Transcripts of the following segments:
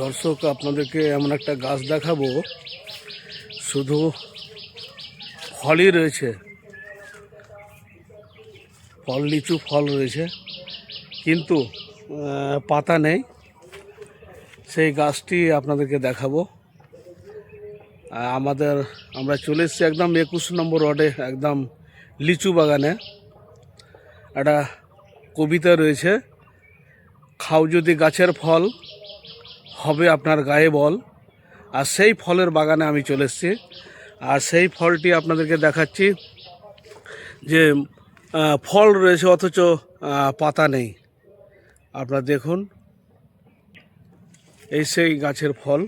দর্শক, আপনাদেরকে এমন একটা গাছ দেখাবো, শুধু ফলই রয়েছে, ফল লিচু ফল রয়েছে, কিন্তু পাতা নেই। সেই গাছটি আপনাদেরকে দেখাবো। আমরা চলে এসেছি একদম 21 নম্বর ওয়ার্ডে, একদম লিচু বাগানে। একটা কবিতা রয়েছে, খাও যদি গাছের ফল, হবে আপনার গায়ে বল। আর সেই ফলের বাগানে আমি চলে এসেছি, আর সেই ফলটি আপনাদেরকে দেখাচ্ছি যে ফল রয়েছে অথচ পাতা নেই। আপনারা দেখুন, এই সেই গাছের ফল,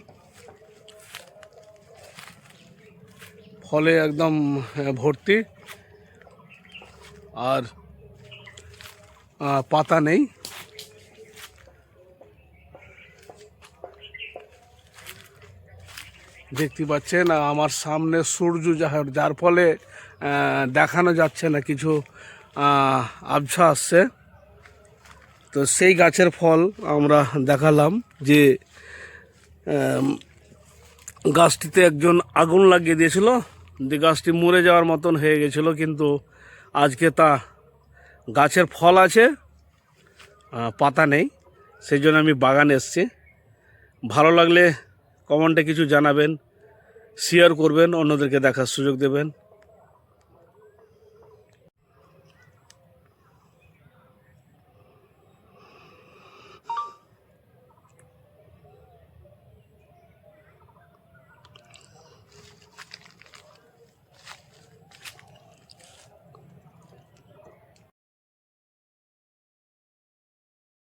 ফলে একদম ভর্তি, আর পাতা নেই। দেখতে পাচ্ছেন আমার সামনে সূর্য যার ফলে দেখানো যাচ্ছে না, কিছু আবছা আসছে। তো সেই গাছের ফল আমরা দেখালাম যে গাছটিতে একজন আগুন লাগিয়ে দিয়েছিল, যে গাছটি মরে যাওয়ার মতন হয়ে গেছিলো, কিন্তু আজকে তা গাছের ফল আছে, পাতা নেই। সেই জন্য আমি বাগানে এসেছি। ভালো লাগলে কমেন্টে কিছু জানাবেন, শেয়ার করবেন, অন্যদেরকে দেখার সুযোগ দেবেন।